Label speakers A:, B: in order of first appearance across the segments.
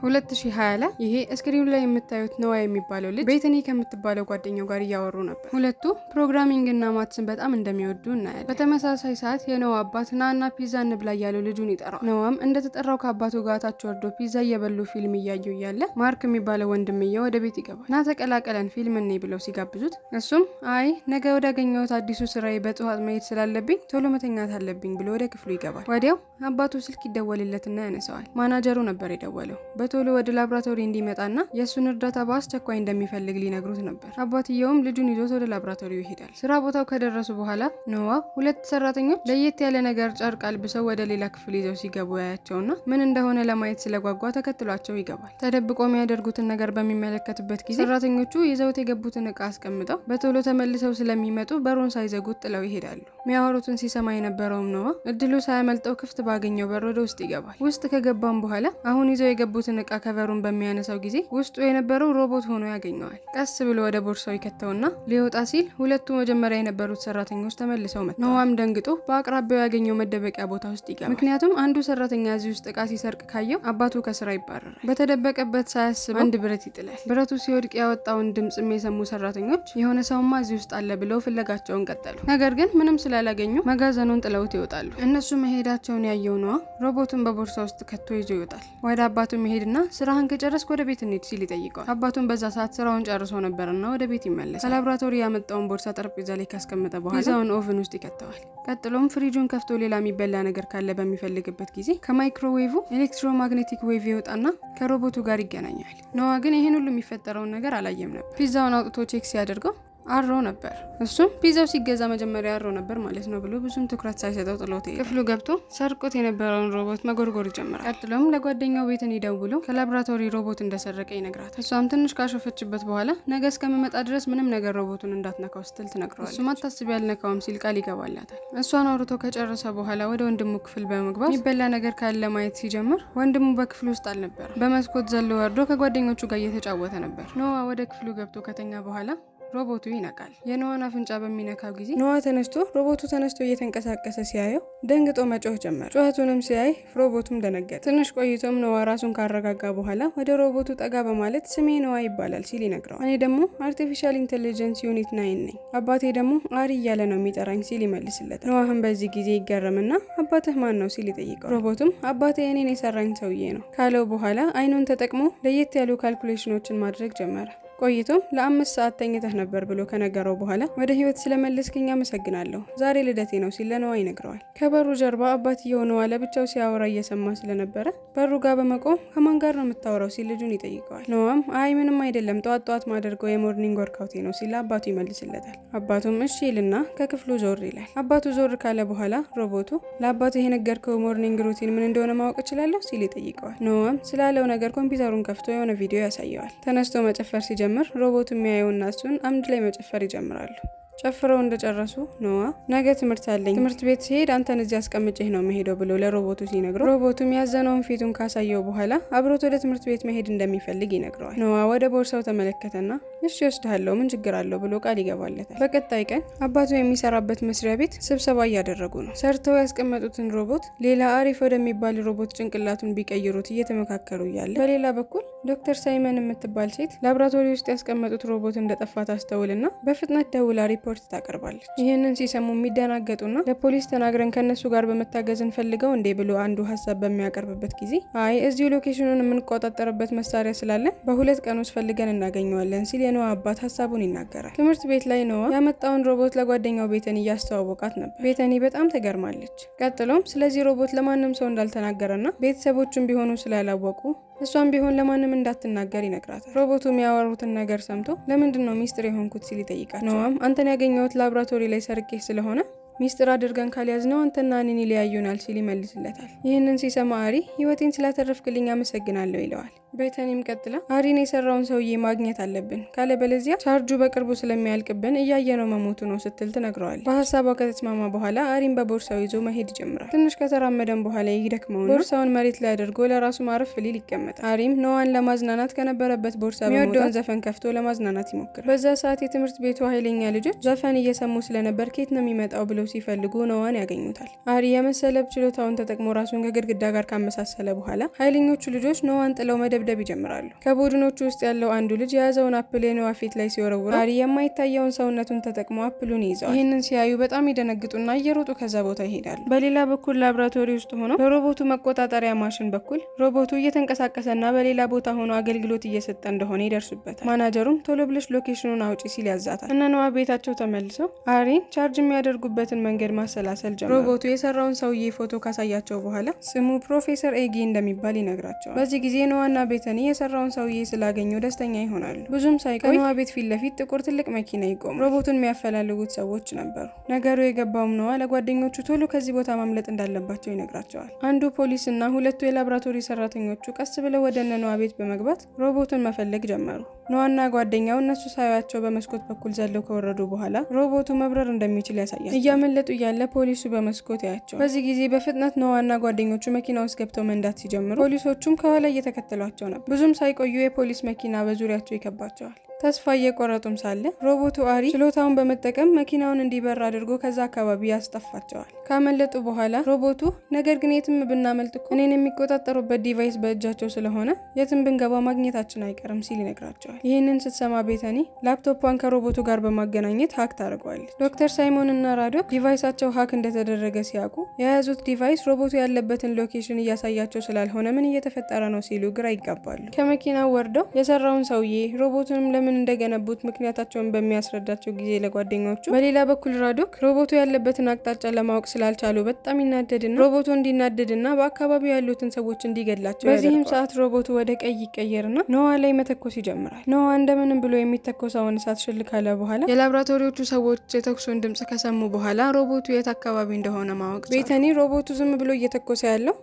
A: 2020 ላይ ይሄ ስክሪኑ ላይ የምታዩት ነዋ የሚባለው ልጅ ቤተኒ ከምትባለው ጓደኛው ጋር እያወሩ ነበር። ሁለቱ ፕሮግራሚንግ እና ማትስን በጣም እንደሚወዱ እናያለን። በተመሳሳይ ሰዓት የነዋ አባት ናና ፒዛ እንብላ እያለው ልጁን ይጠራዋል። ነዋም እንደተጠራው ከአባቱ ጋር ታች ወርዶ ፒዛ እየበሉ ፊልም እያዩ እያለ ማርክ የሚባለው ወንድምየው ወደ ቤት ይገባል። ና ተቀላቀለን ፊልም እንይ ብለው ሲጋብዙት እሱም አይ ነገ ወዳገኘሁት አዲሱ ስራዬ በጠዋት መሄድ ስላለብኝ ቶሎ መተኛት አለብኝ ብሎ ወደ ክፍሉ ይገባል። ወዲያው አባቱ ስልክ ይደወልለትና ያነሳዋል። ማናጀሩ ነበር የደወለው። በቶሎ ወደ ላብራቶሪ እንዲመጣና የሱን እርዳታ በአስቸኳይ እንደሚፈልግ ሊነግሩት ነበር። አባትየውም ልጁን ይዞት ወደ ላብራቶሪው ይሄዳል። ስራ ቦታው ከደረሱ በኋላ ነዋ ሁለት ሰራተኞች ለየት ያለ ነገር ጨርቅ አልብሰው ወደ ሌላ ክፍል ይዘው ሲገቡ ያያቸውና ምን እንደሆነ ለማየት ስለጓጓ ተከትሏቸው ይገባል። ተደብቆ የሚያደርጉትን ነገር በሚመለከትበት ጊዜ ሰራተኞቹ ይዘውት የገቡትን እቃ አስቀምጠው በቶሎ ተመልሰው ስለሚመጡ በሩን ሳይዘጉት ጥለው ይሄዳሉ። የሚያወሩትን ሲሰማ የነበረውም ነዋ እድሉ ሳያመልጠው ክፍት ባገኘው በር ወደ ውስጥ ይገባል። ውስጥ ከገባም በኋላ አሁን ይዘው የገቡትን እቃ ከበሩን በሚያነሳው ጊዜ ውስጡ የነበረው ሮቦት ሆኖ ያገኘዋል። ቀስ ብሎ ወደ ቦርሳው ይከተውና ሊወጣ ሲል ሁለቱ መጀመሪያ የነበሩት ሰራተኞች ተመልሰው መጥተዋል። ነዋም ደንግጦ በአቅራቢያው ያገኘው መደበቂያ ቦታ ውስጥ ይገባል። ምክንያቱም አንዱ ሰራተኛ እዚህ ውስጥ እቃ ሲሰርቅ ካየው አባቱ ከስራ ይባረራል። በተደበቀበት ሳያስበው አንድ ብረት ይጥላል። ብረቱ ሲወድቅ ያወጣውን ድምጽ የሰሙ ሰራተኞች የሆነ ሰውማ እዚህ ውስጥ አለ ብለው ፍለጋቸውን ቀጠሉ። ነገር ግን ምንም ስላላገኙ መጋዘኑን ጥለውት ይወጣሉ። እነሱ መሄዳቸውን ያየው ነዋ ሮቦቱን በቦርሳ ውስጥ ከቶ ይዞ ይወጣል። ወደ አባቱ መሄድና ስራህን ከጨረስክ ወደ ቤት እንሂድ ሲል ይጠይቀዋል። አባቱን በዛ ሰዓት ስራውን ጨርሶ ነበርና ወደ ቤት ይመለሳል። ከላብራቶሪ ያመጣውን ቦርሳ ጠረጴዛ ላይ ካስቀመጠ በኋላ ፒዛውን ኦቭን ውስጥ ይከተዋል። ቀጥሎም ፍሪጁን ከፍቶ ሌላ የሚበላ ነገር ካለ በሚፈልግበት ጊዜ ከማይክሮዌቭ ኤሌክትሮማግኔቲክ ዌቭ ይወጣና ከሮቦቱ ጋር ይገናኛል። ነዋ ግን ይሄን ሁሉ የሚፈጠረውን ነገር አላየም ነበር። ፒዛውን አውጥቶ ቼክ ሲያደርገው አሮ ነበር። እሱም ፒዛው ሲገዛ መጀመሪያ አሮ ነበር ማለት ነው ብሎ ብዙም ትኩረት ሳይሰጠው ጥሎት ክፍሉ ገብቶ ሰርቆት የነበረውን ሮቦት መጎርጎር ይጀምራል። ቀጥሎም ለጓደኛው ቤትን ይደውሎ ከላብራቶሪ ሮቦት እንደሰረቀ ይነግራታል። እሷም ትንሽ ካሾፈችበት በኋላ ነገ እስከምመጣ ድረስ ምንም ነገር ሮቦቱን እንዳትነካው ስትል ትነግረዋለች። እሱም አታስቢ ያልነካውም ሲል ቃል ይገባላታል። እሷን አውርቶ ከጨረሰ በኋላ ወደ ወንድሙ ክፍል በመግባት የሚበላ ነገር ካለ ማየት ሲጀምር ወንድሙ በክፍሉ ውስጥ አልነበረ። በመስኮት ዘሎ ወርዶ ከጓደኞቹ ጋር እየተጫወተ ነበር። ነዋ ወደ ክፍሉ ገብቶ ከተኛ በኋላ ሮቦቱ ይነቃል። የነዋን አፍንጫ በሚነካው ጊዜ ነዋ ተነስቶ ሮቦቱ ተነስቶ እየተንቀሳቀሰ ሲያየው ደንግጦ መጮህ ጀመረ። ጩኸቱንም ሲያይ ሮቦቱም ደነገጠ። ትንሽ ቆይቶም ነዋ ራሱን ካረጋጋ በኋላ ወደ ሮቦቱ ጠጋ በማለት ስሜ ነዋ ይባላል ሲል ይነግረዋል። እኔ ደግሞ አርቲፊሻል ኢንተለጀንስ ዩኒት 9 ነኝ፣ አባቴ ደግሞ አሪ እያለ ነው የሚጠራኝ ሲል ይመልስለታል። ነዋህም በዚህ ጊዜ ይገረምና አባትህ ማን ነው ሲል ይጠይቀዋል። ሮቦቱም አባቴ እኔን የሰራኝ ሰውዬ ነው ካለው በኋላ አይኑን ተጠቅሞ ለየት ያሉ ካልኩሌሽኖችን ማድረግ ጀመረ። ቆይቶም ለ5 ሰዓት ተኝተህ ነበር ብሎ ከነገረው በኋላ ወደ ህይወት ስለመለስከኝ አመሰግናለሁ፣ ዛሬ ልደቴ ነው ሲል ለነዋ ይነግረዋል። ከበሩ ጀርባ አባትየው ነዋ ለብቻው ሲያወራ እየሰማ ስለነበረ በሩ ጋር በመቆም ከማን ጋር ነው የምታወራው ሲል ልጁን ይጠይቀዋል። ነዋም አይ ምንም አይደለም ጠዋት ማደርገው የሞርኒንግ ወርካውቴ ነው ሲል አባቱ ይመልስለታል። አባቱም እሺ ይልና ከክፍሉ ዞር ይላል። አባቱ ዞር ካለ በኋላ ሮቦቱ ለአባቱ የነገርከው ሞርኒንግ ሩቲን ምን እንደሆነ ማወቅ እችላለሁ ሲል ይጠይቀዋል። ነዋም ስላለው ነገር ኮምፒውተሩን ከፍቶ የሆነ ቪዲዮ ያሳየዋል። ተነስቶ መጨፈር ሲጀምር ሮቦቱ የሚያየውና እሱን አምድ ላይ መጨፈር ይጀምራሉ። ጨፍረው እንደጨረሱ ነዋ ነገ ትምህርት አለኝ፣ ትምህርት ቤት ሲሄድ አንተን እዚህ አስቀምጬህ ነው መሄደው ብሎ ለሮቦቱ ሲነግረው ሮቦቱም ያዘነውን ፊቱን ካሳየው በኋላ አብሮት ወደ ትምህርት ቤት መሄድ እንደሚፈልግ ይነግረዋል። ነዋ ወደ ቦርሳው ተመለከተና እሺ ወስድሃለሁ ምን ችግር አለው ብሎ ቃል ይገባለታል። በቀጣይ ቀን አባቱ የሚሰራበት መስሪያ ቤት ስብሰባ እያደረጉ ነው። ሰርተው ያስቀመጡትን ሮቦት ሌላ አሪፍ ወደሚባል ሮቦት ጭንቅላቱን ቢቀይሩት እየተመካከሩ እያለ በሌላ በኩል ዶክተር ሳይመን የምትባል ሴት ላብራቶሪ ውስጥ ያስቀመጡት ሮቦት እንደጠፋ ታስተውልና በፍጥነት ደውላ ሪፖርት ታቀርባለች። ይህንን ሲሰሙ የሚደናገጡና ለፖሊስ ተናግረን ከነሱ ጋር በመታገዝ እንፈልገው እንዴ ብሎ አንዱ ሀሳብ በሚያቀርብበት ጊዜ አይ እዚሁ ሎኬሽኑን የምንቆጣጠርበት መሳሪያ ስላለን በ2 ቀን ውስጥ ፈልገን እናገኘዋለን ሲል የነዋ አባት ሀሳቡን ይናገራል። ትምህርት ቤት ላይ ነዋ ያመጣውን ሮቦት ለጓደኛው ቤተኒ እያስተዋወቃት ነበር። ቤተኒ በጣም ተገርማለች። ቀጥሎም ስለዚህ ሮቦት ለማንም ሰው እንዳልተናገረና ቤተሰቦቹም ቢሆኑ ስላላወቁ እሷም ቢሆን ለማንም እንዳትናገር ይነግራታል። ሮቦቱ የሚያወሩትን ነገር ሰምቶ ለምንድን ነው ሚስጥር የሆንኩት ሲል ይጠይቃል። ነዋም አንተን ያገኘሁት ላብራቶሪ ላይ ሰርቄ ስለሆነ ሚስጥር አድርገን ካልያዝነው አንተና እኔን ሊያዩናል ሲል ይመልስለታል። ይህንን ሲሰማ አሪ ህይወቴን ስላተረፍክልኝ አመሰግናለሁ ይለዋል። ቤተኒም ቀጥላ አሪን የሰራውን ሰውዬ ማግኘት አለብን ካለበለዚያ ቻርጁ በቅርቡ ስለሚያልቅብን እያየነው መሞቱ ነው ስትል ትነግረዋል። በሀሳቧ ከተስማማ በኋላ አሪን በቦርሳው ይዞ መሄድ ይጀምራል። ትንሽ ከተራመደን በኋላ ይደክመውና ቦርሳውን መሬት ላይ አድርጎ ለራሱ ማረፍ ሊል ይቀመጣል። አሪም ነዋን ለማዝናናት ከነበረበት ቦርሳ የሚወደውን ዘፈን ከፍቶ ለማዝናናት ይሞክራል። በዛ ሰዓት የትምህርት ቤቱ ኃይለኛ ልጆች ዘፈን እየሰሙ ስለነበር ኬት ነው የሚመጣው ብለው ሲፈልጉ ኖዋን ያገኙታል። አሪ የመሰለብ ችሎታውን ተጠቅሞ ራሱን ከግድግዳ ጋር ካመሳሰለ በኋላ ኃይለኞቹ ልጆች ኖዋን ጥለው መደብደብ ይጀምራሉ። ከቡድኖቹ ውስጥ ያለው አንዱ ልጅ የያዘውን አፕል የኖዋ ፊት ላይ ሲወረውር አሪ የማይታየውን ሰውነቱን ተጠቅሞ አፕሉን ይይዘዋል። ይህንን ሲያዩ በጣም ይደነግጡና እየሮጡ ከዛ ቦታ ይሄዳሉ። በሌላ በኩል ላብራቶሪ ውስጥ ሆኖ በሮቦቱ መቆጣጠሪያ ማሽን በኩል ሮቦቱ እየተንቀሳቀሰና በሌላ ቦታ ሆኖ አገልግሎት እየሰጠ እንደሆነ ይደርሱበታል። ማናጀሩም ቶሎ ብለሽ ሎኬሽኑን አውጪ ሲል ያዛታል። እነ ኖዋ ቤታቸው ተመልሰው አሪን ቻርጅ የሚያደርጉበትን መንገድ ማሰላሰል ጀመሩ። ሮቦቱ የሰራውን ሰውዬ ፎቶ ካሳያቸው በኋላ ስሙ ፕሮፌሰር ኤጊ እንደሚባል ይነግራቸዋል። በዚህ ጊዜ ኖዋና ቤተኒ የሰራውን ሰውዬ ስላገኙ ደስተኛ ይሆናሉ። ብዙም ሳይቆይ ከኖዋ ቤት ፊት ለፊት ጥቁር ትልቅ መኪና ይቆማል። ሮቦቱን የሚያፈላልጉት ሰዎች ነበሩ። ነገሩ የገባውም ኖዋ ለጓደኞቹ ቶሎ ከዚህ ቦታ ማምለጥ እንዳለባቸው ይነግራቸዋል። አንዱ ፖሊስ እና ሁለቱ የላብራቶሪ ሰራተኞቹ ቀስ ብለው ወደ እነ ኖዋ ቤት በመግባት ሮቦቱን መፈለግ ጀመሩ። ኖዋና ጓደኛው እነሱ ሳያቸው በመስኮት በኩል ዘለው ከወረዱ በኋላ ሮቦቱ መብረር እንደሚችል ያሳያል። እያመለጡ እያለ ፖሊሱ በመስኮት ያያቸው። በዚህ ጊዜ በፍጥነት ኖዋና ጓደኞቹ መኪና ውስጥ ገብተው መንዳት ሲጀምሩ ፖሊሶቹም ከኋላ እየተከተሏቸው ነበር። ብዙም ሳይቆዩ የፖሊስ መኪና በዙሪያቸው ይከባቸዋል። ተስፋ እየቆረጡም ሳለ ሮቦቱ አሪ ችሎታውን በመጠቀም መኪናውን እንዲበር አድርጎ ከዛ አካባቢ ያስጠፋቸዋል። ካመለጡ በኋላ ሮቦቱ ነገር ግን የትም ብናመልጥ እኮ እኔን የሚቆጣጠሩበት ዲቫይስ በእጃቸው ስለሆነ የትም ብንገባ ማግኘታችን አይቀርም ሲል ይነግራቸዋል። ይህንን ስትሰማ ቤተኒ ላፕቶፑን ከሮቦቱ ጋር በማገናኘት ሀክ ታደርገዋለች። ዶክተር ሳይሞን እና ራዶክ ዲቫይሳቸው ሀክ እንደተደረገ ሲያውቁ የያዙት ዲቫይስ ሮቦቱ ያለበትን ሎኬሽን እያሳያቸው ስላልሆነ ምን እየተፈጠረ ነው ሲሉ ግራ ይጋባሉ። ከመኪናው ወርደው የሰራውን ሰውዬ ሮቦቱንም ምን እንደገነቡት ምክንያታቸውን በሚያስረዳቸው ጊዜ ለጓደኞቹ፣ በሌላ በኩል ራዶክ ሮቦቱ ያለበትን አቅጣጫ ለማወቅ ስላልቻሉ በጣም ይናደድና ሮቦቱ እንዲናደድና በአካባቢው ያሉትን ሰዎች እንዲገድላቸው በዚህም ሰዓት ሮቦቱ ወደ ቀይ ይቀየርና ኖዋ ላይ መተኮስ ይጀምራል። ኖዋ እንደምንም ብሎ የሚተኮሰውን እሳት ሽል ካለ በኋላ የላብራቶሪዎቹ ሰዎች የተኩሱን ድምጽ ከሰሙ በኋላ ሮቦቱ የት አካባቢ እንደሆነ ማወቅ ቤተኒ ሮቦቱ ዝም ብሎ እየተኮሰ ያለው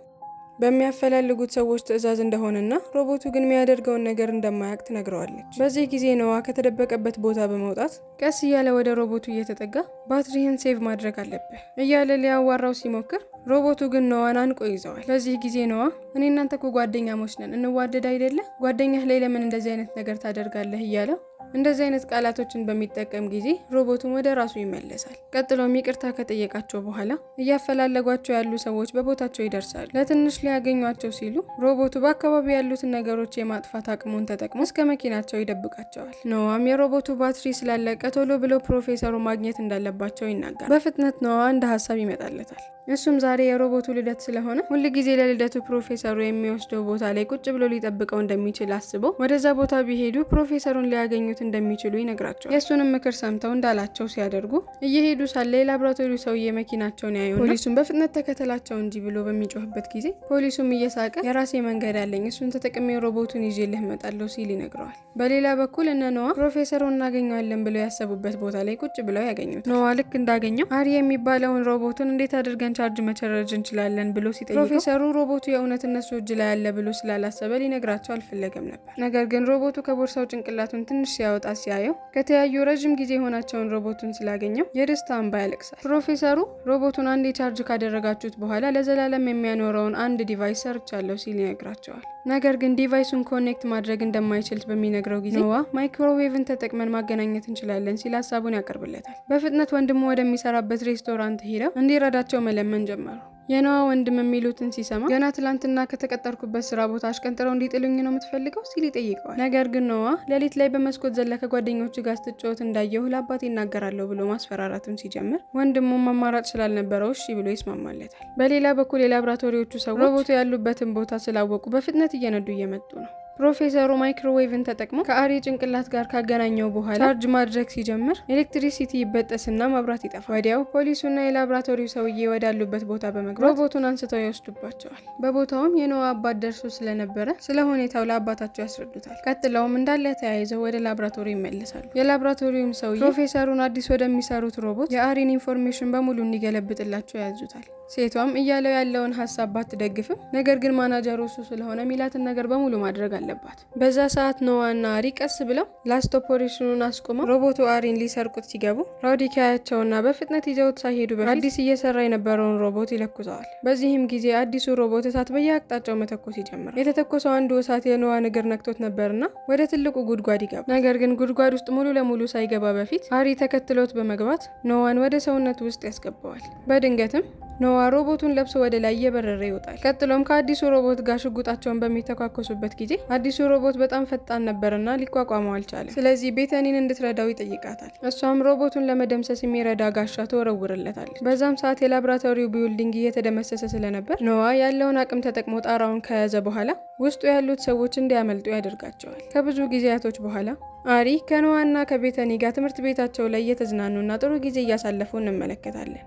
A: በሚያፈላልጉት ሰዎች ትዕዛዝ እንደሆነና ሮቦቱ ግን የሚያደርገውን ነገር እንደማያውቅ ትነግረዋለች። በዚህ ጊዜ ኖዋ ከተደበቀበት ቦታ በመውጣት ቀስ እያለ ወደ ሮቦቱ እየተጠጋ ባትሪህን ሴቭ ማድረግ አለብህ እያለ ሊያዋራው ሲሞክር ሮቦቱ ግን ኖዋን አንቆ ይዘዋል። በዚህ ጊዜ ኖዋ እኔ እናንተ እኮ ጓደኛሞች ነን፣ እንዋደድ አይደለ? ጓደኛህ ላይ ለምን እንደዚህ አይነት ነገር ታደርጋለህ? እያለው እንደዚህ አይነት ቃላቶችን በሚጠቀም ጊዜ ሮቦቱን ወደ ራሱ ይመለሳል። ቀጥሎም ይቅርታ ከጠየቃቸው በኋላ እያፈላለጓቸው ያሉ ሰዎች በቦታቸው ይደርሳሉ። ለትንሽ ሊያገኟቸው ሲሉ ሮቦቱ በአካባቢ ያሉትን ነገሮች የማጥፋት አቅሙን ተጠቅሞ እስከ መኪናቸው ይደብቃቸዋል። ኖዋም የሮቦቱ ባትሪ ስላለቀ ቶሎ ብለው ፕሮፌሰሩ ማግኘት እንዳለባቸው ይናገራል። በፍጥነት ኖዋ እንደ ሀሳብ ይመጣለታል። እሱም ዛሬ የሮቦቱ ልደት ስለሆነ ሁል ጊዜ ለልደቱ ፕሮፌሰሩ የሚወስደው ቦታ ላይ ቁጭ ብሎ ሊጠብቀው እንደሚችል አስበው ወደዛ ቦታ ቢሄዱ ፕሮፌሰሩን ሊያገኙት እንደሚችሉ ይነግራቸዋል። የእሱንም ምክር ሰምተው እንዳላቸው ሲያደርጉ እየሄዱ ሳለ የላብራቶሪው ሰውዬ መኪናቸውን ያዩና ፖሊሱን በፍጥነት ተከተላቸው እንጂ ብሎ በሚጮህበት ጊዜ ፖሊሱም እየሳቀ የራሴ መንገድ አለኝ፣ እሱን ተጠቅሜ ሮቦቱን ይዤልህ እመጣለሁ ሲል ይነግረዋል። በሌላ በኩል እነ ኖዋ ፕሮፌሰሩን እናገኘዋለን ብለው ያሰቡበት ቦታ ላይ ቁጭ ብለው ያገኙት። ኖዋ ልክ እንዳገኘው አሪ የሚባለውን ሮቦቱን እንዴት አድርገን ቻርጅ መቸረጅ እንችላለን ብሎ ሲጠይቀው ፕሮፌሰሩ ሮቦቱ የእውነት እነሱ እጅ ላይ ያለ ብሎ ስላላሰበ ሊነግራቸው አልፈለገም ነበር። ነገር ግን ሮቦቱ ከቦርሳው ጭንቅላቱን ትንሽ ሲያወጣ ሲያየው ከተያዩ ረዥም ጊዜ የሆናቸውን ሮቦቱን ስላገኘው የደስታ እንባ ያለቅሳል። ፕሮፌሰሩ ሮቦቱን አንዴ ቻርጅ ካደረጋችሁት በኋላ ለዘላለም የሚያኖረውን አንድ ዲቫይስ ሰርቻለሁ ሲል ይነግራቸዋል። ነገር ግን ዲቫይሱን ኮኔክት ማድረግ እንደማይችል በሚነግረው ጊዜ ኖዋ ማይክሮዌቭን ተጠቅመን ማገናኘት እንችላለን ሲል ሀሳቡን ያቀርብለታል። በፍጥነት ወንድሙ ወደሚሰራበት ሬስቶራንት ሄደው እንዲረዳቸው መለመን ጀመሩ። የኖዋ ወንድም የሚሉትን ሲሰማ ገና ትላንትና ከተቀጠርኩበት ስራ ቦታ አሽቀንጥረው እንዲጥሉኝ ነው የምትፈልገው ሲል ይጠይቀዋል። ነገር ግን ኖዋ ሌሊት ላይ በመስኮት ዘላ ከጓደኞቹ ጋር ስትጫወት እንዳየሁ ለአባቴ ይናገራለሁ ብሎ ማስፈራራቱን ሲጀምር ወንድሙም አማራጭ ስላልነበረው እሺ ብሎ ይስማማለታል። በሌላ በኩል የላብራቶሪዎቹ ሰዎች ሮቦቱ ያሉበትን ቦታ ስላወቁ በፍጥነት እየነዱ እየመጡ ነው። ፕሮፌሰሩ ማይክሮዌቭን ተጠቅሞ ከአሪ ጭንቅላት ጋር ካገናኘው በኋላ ቻርጅ ማድረግ ሲጀምር ኤሌክትሪሲቲ ይበጠስና መብራት ይጠፋል። ወዲያው ፖሊሱና የላብራቶሪው ሰውዬ ወዳሉበት ቦታ በመግባት ሮቦቱን አንስተው ይወስዱባቸዋል። በቦታውም የኖዋ አባት ደርሶ ስለነበረ ስለ ሁኔታው ለአባታቸው ያስረዱታል። ቀጥለውም እንዳለ ተያይዘው ወደ ላብራቶሪ ይመለሳሉ። የላብራቶሪውም ሰውዬ ፕሮፌሰሩን አዲስ ወደሚሰሩት ሮቦት የአሪን ኢንፎርሜሽን በሙሉ እንዲገለብጥላቸው ያዙታል። ሴቷም እያለው ያለውን ሀሳብ ባትደግፍም ነገር ግን ማናጀሩ እሱ ስለሆነ ሚላትን ነገር በሙሉ ማድረግ አለ አለባት። በዛ ሰዓት ኖዋና አሪ ቀስ ብለው ላስት ኦፕሬሽኑን አስቆመው ሮቦቱ አሪን ሊሰርቁት ሲገቡ ራውዲ ካያቸውና በፍጥነት ይዘውት ሳይሄዱ በፊት አዲስ እየሰራ የነበረውን ሮቦት ይለኩሰዋል። በዚህም ጊዜ አዲሱ ሮቦት እሳት በየአቅጣጫው መተኮስ ይጀምራል። የተተኮሰው አንዱ እሳት የኖዋን እግር ነክቶት ነበርና ወደ ትልቁ ጉድጓድ ይገባል። ነገር ግን ጉድጓድ ውስጥ ሙሉ ለሙሉ ሳይገባ በፊት አሪ ተከትሎት በመግባት ኖዋን ወደ ሰውነቱ ውስጥ ያስገባዋል። በድንገትም ኖዋ ሮቦቱን ለብሶ ወደ ላይ እየበረረ ይወጣል። ቀጥሎም ከአዲሱ ሮቦት ጋር ሽጉጣቸውን በሚተኳኮሱበት ጊዜ አዲሱ ሮቦት በጣም ፈጣን ነበርና ሊቋቋመው አልቻለም። ስለዚህ ቤተኒን እንድትረዳው ይጠይቃታል። እሷም ሮቦቱን ለመደምሰስ የሚረዳ ጋሻ ትወረውርለታለች። በዛም ሰዓት የላብራቶሪው ቢውልዲንግ እየተደመሰሰ ስለነበር ኖዋ ያለውን አቅም ተጠቅሞ ጣራውን ከያዘ በኋላ ውስጡ ያሉት ሰዎች እንዲያመልጡ ያደርጋቸዋል። ከብዙ ጊዜያቶች በኋላ አሪ ከኖዋና ከቤተኒ ጋር ትምህርት ቤታቸው ላይ እየተዝናኑና ጥሩ ጊዜ እያሳለፉ እንመለከታለን።